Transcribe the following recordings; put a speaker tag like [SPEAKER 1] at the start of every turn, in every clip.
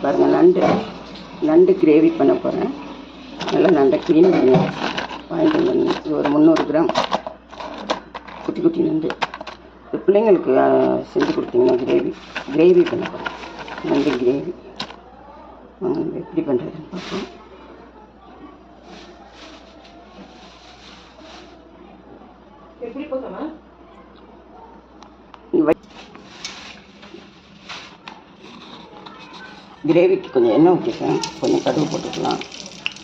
[SPEAKER 1] பாருங்கள், நண்டு கிரேவி பண்ண போகிறேன். நல்லா நண்டை க்ளீன் பண்ணி வாங்கிட்டு வந்து இது ஒரு 300 கிராம் குட்டி குட்டி நண்டு. இது பிள்ளைங்களுக்கு செஞ்சு கொடுத்தீங்கன்னா கிரேவி பண்ண போகிறேன். நண்டு கிரேவி எப்படி பண்ணுறதுன்னு பார்ப்போம். கிரேவிக்கு கொஞ்சம் எண்ணெய் ஊற்றிக்கலாம், கொஞ்சம் கடுகு போட்டுக்கலாம்,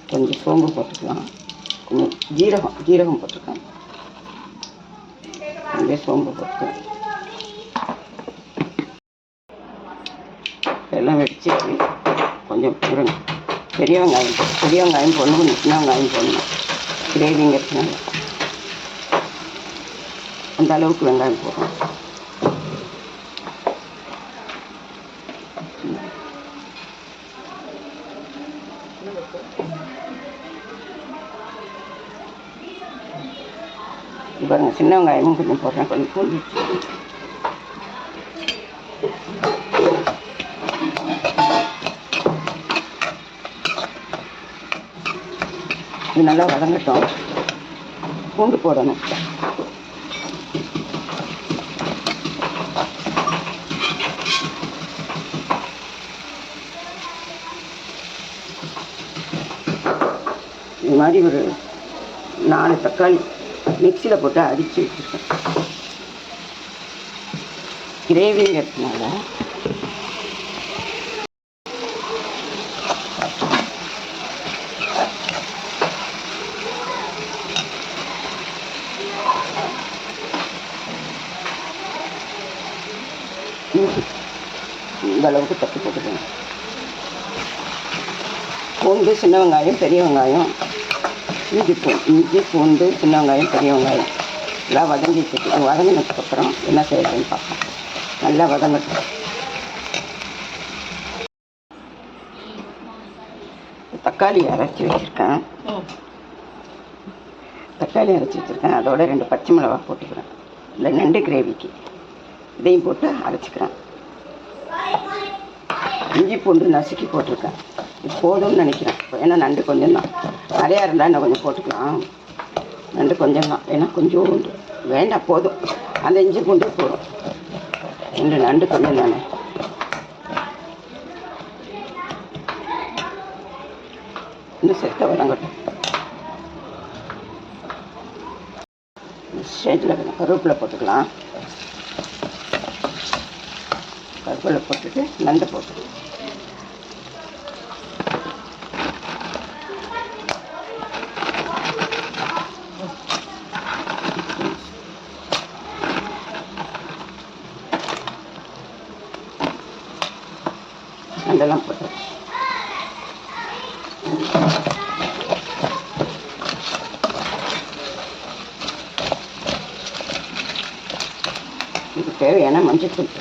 [SPEAKER 1] கொஞ்சம் சோம்பு போட்டுக்கலாம், கொஞ்சம் ஜீரகம் போட்டுக்கலாம், கொஞ்சம் சோம்பு போட்டுக்கலாம். எல்லாம் வெடிச்சு கொஞ்சம் பெரிய வெங்காயம் போடணும், சின்ன வெங்காயம் போடணும். கிரேவிங்கிறதுனால அந்த அளவுக்கு வெங்காயம் போடுறோம். பாருங்கள், சின்ன வெங்காயமும் கொஞ்சம் போடுறேன், கொஞ்சம் பூண்டு. இது நல்லா வதங்கட்டும். பூண்டு போடணும். இது மாதிரி ஒரு 4 தக்காளி மிக்சியில் போட்டு அடித்து வச்சுருக்கேன். கிரேவிங்கிறதுனால இந்த அளவுக்கு தட்டி போட்டுக்கணும். பூண்டு, சின்ன வெங்காயம், பெரிய வெங்காயம், இஞ்சி பூண்டு, சின்ன வெங்காயம், பெரிய வெங்காயம் எல்லாம் வதங்கினதுக்கப்புறம் என்ன செய்யறதுன்னு பார்ப்போம். நல்லா வதங்கட்டும். தக்காளி அரைச்சி வச்சுருக்கேன். அதோட 2 பச்சை மிளகா போட்டுக்கிறேன். இல்லை, நண்டு கிரேவிக்கு இதையும் போட்டு அரைச்சிக்கிறேன். இஞ்சி பூண்டு நசுக்கி போட்டிருக்கேன். இது போதும்னு நினைக்கிறேன். ஏன்னா நண்டு கொஞ்சம் தான், நிறையா இருந்தால் இன்னும் கொஞ்சம் போட்டுக்கலாம். நண்டு கொஞ்சம் தான், ஏன்னா கொஞ்சம் வேண்டாம், போதும். அந்த இஞ்சி பூண்டு போதும். நண்டு கொஞ்சம் தானே. இன்னும் சேர்த்த வதங்கட்டும். ஸ்டேஜில் கருவேப்பிலை போட்டுக்கலாம். கருவேப்பிலை போட்டுட்டு நண்டு போட்டுக்கலாம். நண்டெல்லாம் போட்டு இதுக்கு தேவையான மஞ்சள் தூள்.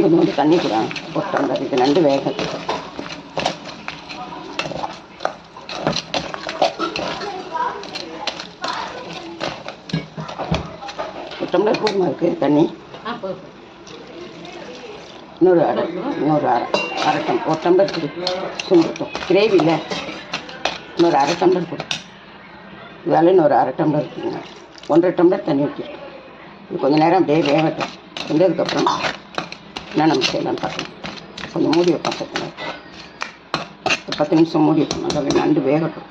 [SPEAKER 1] கொஞ்சம் தண்ணி கூட போட்டோம். இது நண்டு வேக டம்ளர் போதுமா இருக்குது தண்ணி? இன்னொரு அரை ஒரு டம்ளர் சுண்டுட்டோம். கிரேவியில் இன்னொரு அரை டம்ளர் போடும். இதால் இன்னொரு அரை டம்ளர் இருக்குதுங்க. 1.5 டம்ளர் தண்ணி ஊற்றிருக்கேன். இது கொஞ்சம் நேரம் அப்படியே வேகட்டும். வெந்ததுக்கப்புறம் என்ன நம்ம செய்யலாம்னு பார்க்கணும். கொஞ்சம் மூடி வைப்போம். 10 நிமிஷம் மூடி வைப்போம். நல்லா நண்டு வேகட்டும்.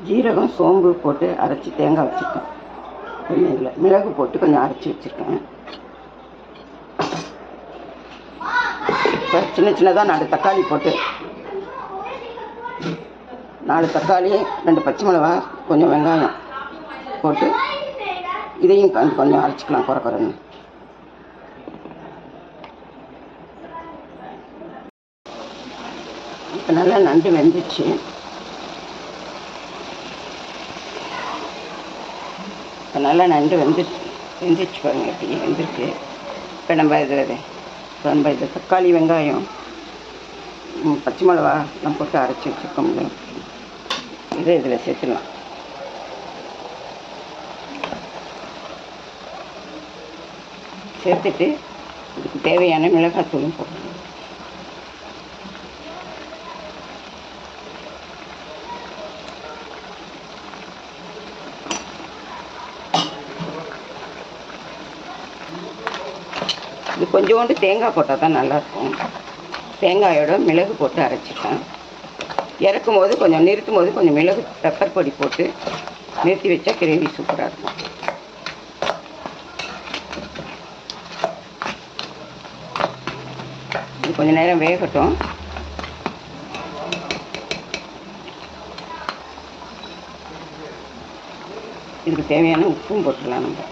[SPEAKER 1] ஜீரகம், சோம்பு போட்டு அரைச்சி தேங்காய் வச்சுருக்கேன். கொஞ்சம் இல்லை, மிளகு போட்டு கொஞ்சம் அரைச்சி வச்சுருக்கேன். இப்போ சின்னதாக 4 தக்காளி போட்டு 4 தக்காளி, 2 பச்சை மிளகா, கொஞ்சம் வெங்காயம் போட்டு இதையும் கொஞ்சம் அரைச்சிக்கலாம். குறைன்னு இப்போ நல்லா நண்டு வெந்துச்சு. இப்போ நல்லா நண்டு வெந்துச்சு பாருங்க, எப்படி வெந்துருக்கு. இப்போ நம்ம இது தக்காளி, வெங்காயம், பச்சை மிளகா எல்லாம் போட்டு அரைச்சி வச்சுருக்கோம்ல, இதை இதில் சேர்த்துடலாம். சேர்த்துட்டு இதுக்கு தேவையான மிளகாத்தூளும் போடணும். இது கொஞ்சோண்டு தேங்காய் போட்டால் தான் நல்லாயிருக்கும். தேங்காயோட மிளகு போட்டு அரைச்சிட்டேன். இறக்கும் போது கொஞ்சம், நிறுத்தும் போது கொஞ்சம் மிளகு பெப்பர் பொடி போட்டு நிறுத்தி வச்சா கிரேவி சூப்பராக இருக்கும். இது கொஞ்சம் நேரம் வேகட்டும். இதுக்கு தேவையான உப்பும் போட்டுடலாம். நம்ம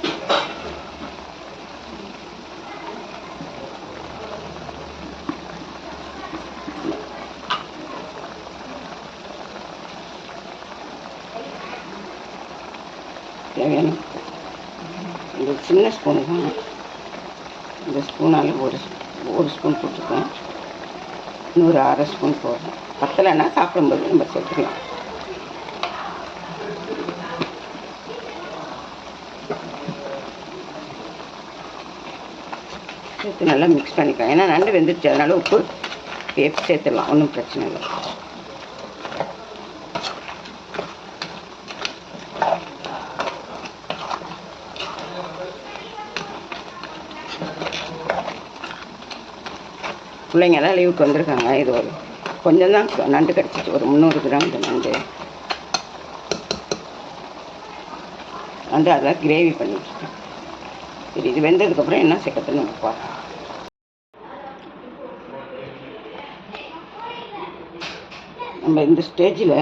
[SPEAKER 1] தேவையான இந்த சின்ன ஸ்பூனு தான், இந்த ஸ்பூனால் ஒரு ஸ்பூன் போட்டுருக்கேன். இன்னொரு அரை ஸ்பூன் போடுறேன். பத்தலைன்னா சாப்பிடும்போது நம்ம சேர்த்துக்கலாம். சேர்த்து நல்லா மிக்ஸ் பண்ணிக்கலாம். ஏன்னா நண்டு வெந்துடுச்சு, அதனால உப்பு சேர்த்துடலாம், ஒன்றும் பிரச்சனை இல்லை. பிள்ளைங்கெல்லாம் லீவுக்கு வந்திருக்காங்க. இது ஒரு கொஞ்சம் தான் நண்டு கிடச்சிச்சு, ஒரு 300 கிராம் இந்த நண்டு. அதெல்லாம் கிரேவி பண்ணிட்டுருக்கேன். சரி, இது வெந்ததுக்கப்புறம் என்ன சேர்க்கறதுன்னு நம்ம பார்க்கலாம். நம்ம இந்த ஸ்டேஜில்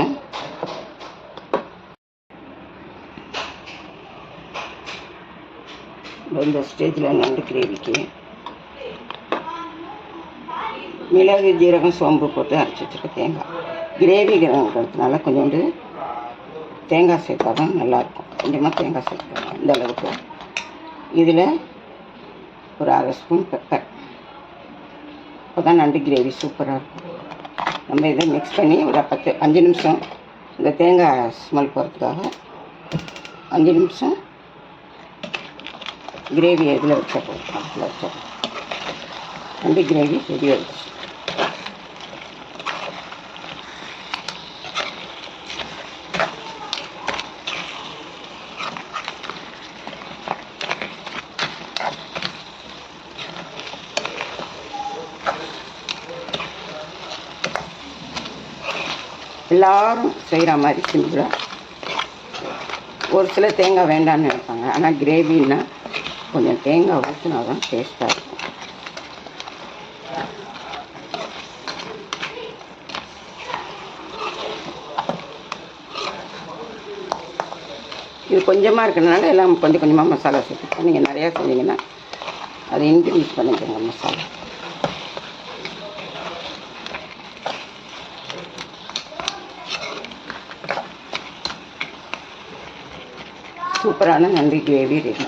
[SPEAKER 1] நண்டு கிரேவிக்கு மிளகு, ஜீரகம், சோம்பு போட்டு அரைச்சி வச்சுருக்க தேங்காய், கிரேவிங்கிறதுனால கொஞ்சோண்டு தேங்காய் சேர்த்தா தான் நல்லாயிருக்கும். கொஞ்சமாக தேங்காய் சேர்த்துக்கலாம் இந்த அளவுக்கு. இதில் ஒரு அரை ஸ்பூன் பெப்பர். அப்போ தான் நண்டு கிரேவி சூப்பராக இருக்கும். நம்ம இதை மிக்ஸ் பண்ணி ஒரு 5 நிமிஷம் இந்த தேங்காய் ஸ்மெல் போகிறதுக்காக 5 நிமிஷம் கிரேவி இதில் வச்சா போதும். அதில் வச்சா நண்டு கிரேவி ரெடி ஆகிடுச்சு. எல்லோரும் செய்கிற மாதிரி சிம்பிளாக. ஒரு சில தேங்காய் வேண்டான்னு நினைப்பாங்க. ஆனால் கிரேவின்னா கொஞ்சம் தேங்காய் ஊற்றினா தான் டேஸ்ட்டாக இருக்கும். இது கொஞ்சமாக இருக்கிறதுனால எல்லாம் கொஞ்சம் கொஞ்சமாக மசாலா சேர்த்துப்போம். நீங்கள் நிறையா செஞ்சீங்கன்னா அதை இன்க்ரீஸ் பண்ணிக்கோங்க மசாலா. சூப்பரான நண்டு கிரேவி ரெடி.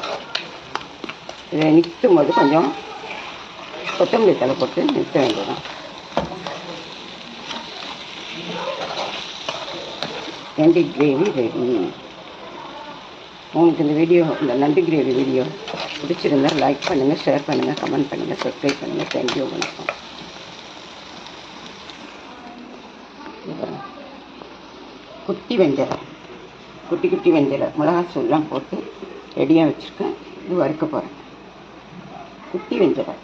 [SPEAKER 1] இதை நிறுத்தும் போது கொஞ்சம் கொத்தமல்லி தழை போட்டு நிறுத்த வேண்டியதான். நண்டு கிரேவி ரெடி. உங்களுக்கு இந்த நண்டு கிரேவி வீடியோ பிடிச்சிருந்தால் லைக் பண்ணுங்கள், ஷேர் பண்ணுங்கள், கமெண்ட் பண்ணுங்கள், சப்ஸ்கிரைப் பண்ணுங்கள். தேங்க்யூ, வணக்கம். குட்டி வெஞ்சரை மிளகாத்தூள்லாம் போட்டு ரெடியாக வச்சுருக்கேன். இது வறுக்க போகிறேன். குட்டி வெஞ்சரை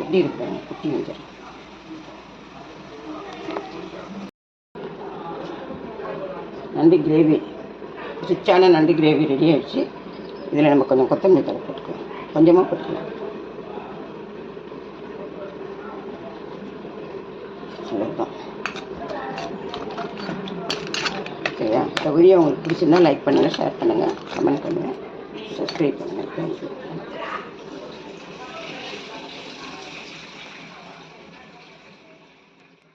[SPEAKER 1] எப்படி இருக்கிறேன்? குட்டி வெஞ்சரை நண்டு கிரேவி, ரிச்சான நண்டு கிரேவி ரெடி ஆகிடுச்சு. இதில் நம்ம கொஞ்சம் கொத்தமல்லி தழை போட்டுக்கலாம். கொஞ்சமாக போட்டுக்கலாம். அவ்வளோதான். சரியா? இந்த வீடியோ உங்களுக்கு பிடிச்சிருந்தா லைக் பண்ணுங்கள், ஷேர் பண்ணுங்கள், கமெண்ட் பண்ணுங்கள், சப்ஸ்கிரைப் பண்ணுங்கள். தேங்க்யூ.